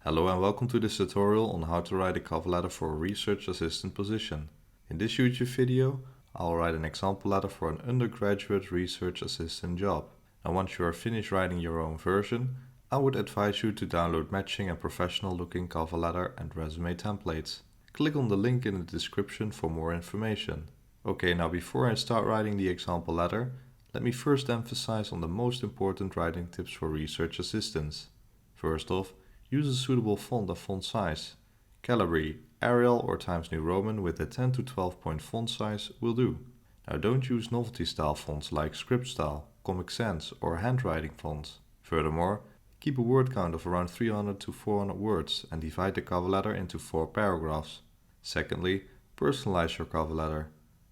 Hello and welcome to this tutorial on how to write a cover letter for a research assistant position. In this YouTube video, I'll write an example letter for an undergraduate research assistant job. Now once you are finished writing your own version, I would advise you to download matching and professional looking cover letter and resume templates. Click on the link in the description for more information. Okay, now before I start writing the example letter, let me first emphasize on the most important writing tips for research assistants. First off, use a suitable font and font size. Calibri, Arial or Times New Roman with a 10 to 12 point font size will do. Now don't use novelty style fonts like script style, Comic Sans or handwriting fonts. Furthermore, keep a word count of around 300 to 400 words and divide the cover letter into 4 paragraphs. Secondly, personalize your cover letter.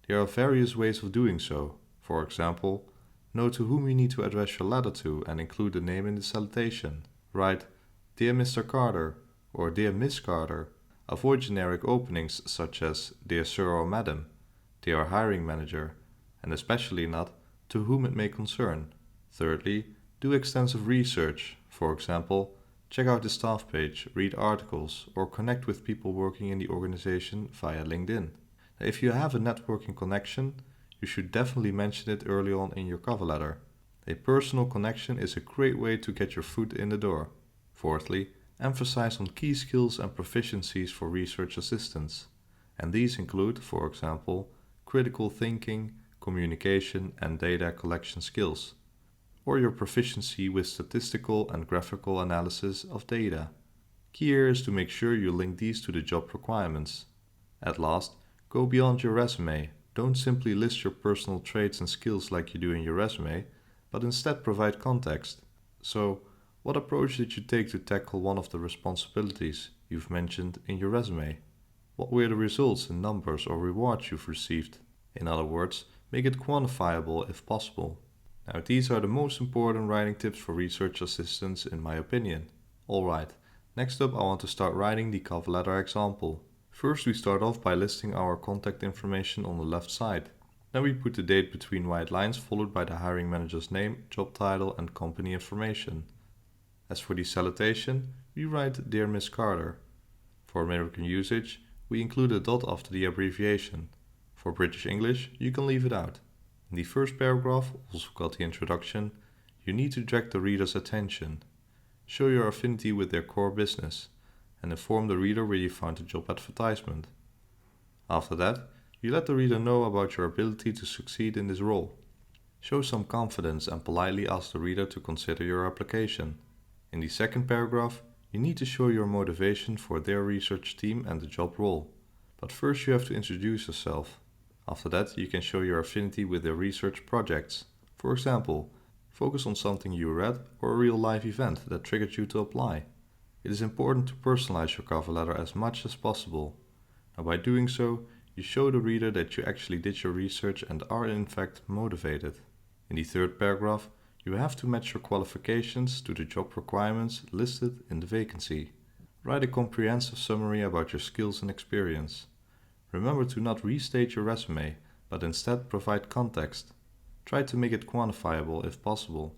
There are various ways of doing so. For example, know to whom you need to address your letter to and include the name in the salutation. Write, Dear Mr. Carter or Dear Miss Carter. Avoid generic openings such as Dear Sir or Madam, Dear Hiring Manager, and especially not to whom it may concern. Thirdly, do extensive research. For example, check out the staff page, read articles, or connect with people working in the organization via LinkedIn. Now, if you have a networking connection, you should definitely mention it early on in your cover letter. A personal connection is a great way to get your foot in the door. Fourthly, emphasize on key skills and proficiencies for research assistants. And these include, for example, critical thinking, communication, and data collection skills, or your proficiency with statistical and graphical analysis of data. Key here is to make sure you link these to the job requirements. At last, go beyond your resume. Don't simply list your personal traits and skills like you do in your resume, but instead provide context. So, what approach did you take to tackle one of the responsibilities you've mentioned in your resume? What were the results in numbers or rewards you've received? In other words, make it quantifiable if possible. Now, these are the most important writing tips for research assistants in my opinion. Alright, next up I want to start writing the cover letter example. First we start off by listing our contact information on the left side. Then we put the date between white lines followed by the hiring manager's name, job title and company information. As for the salutation, we write Dear Miss Carter. For American usage, we include a dot after the abbreviation. For British English, you can leave it out. In the first paragraph, also called the introduction, you need to direct the reader's attention. Show your affinity with their core business and inform the reader where you found the job advertisement. After that, you let the reader know about your ability to succeed in this role. Show some confidence and politely ask the reader to consider your application. In the second paragraph, you need to show your motivation for their research team and the job role. But first you have to introduce yourself. After that, you can show your affinity with their research projects. For example, focus on something you read or a real-life event that triggered you to apply. It is important to personalize your cover letter as much as possible. Now, by doing so, you show the reader that you actually did your research and are in fact motivated. In the third paragraph, you have to match your qualifications to the job requirements listed in the vacancy. Write a comprehensive summary about your skills and experience. Remember to not restate your resume, but instead provide context. Try to make it quantifiable if possible.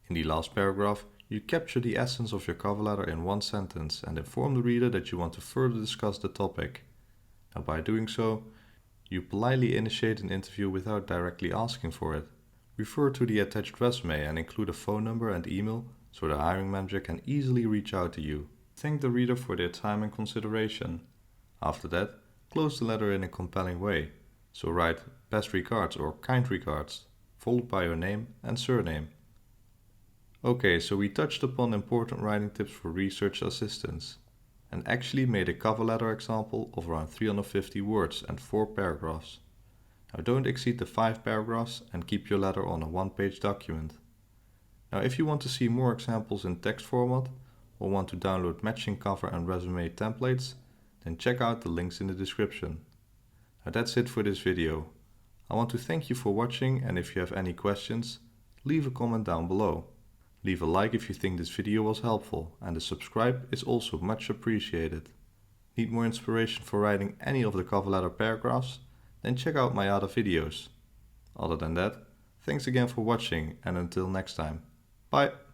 In the last paragraph, you capture the essence of your cover letter in one sentence and inform the reader that you want to further discuss the topic. Now, by doing so, you politely initiate an interview without directly asking for it. Refer to the attached resume and include a phone number and email so the hiring manager can easily reach out to you. Thank the reader for their time and consideration. After that, close the letter in a compelling way. So write best regards or kind regards, followed by your name and surname. Okay, so we touched upon important writing tips for research assistants and actually made a cover letter example of around 350 words and 4 paragraphs. Now don't exceed the 5 paragraphs and keep your letter on a one-page document. Now if you want to see more examples in text format or want to download matching cover and resume templates, then check out the links in the description. Now that's it for this video. I want to thank you for watching, and if you have any questions, leave a comment down below. Leave a like if you think this video was helpful, and a subscribe is also much appreciated. Need more inspiration for writing any of the cover letter paragraphs? Then check out my other videos. Other than that, thanks again for watching, and until next time. Bye!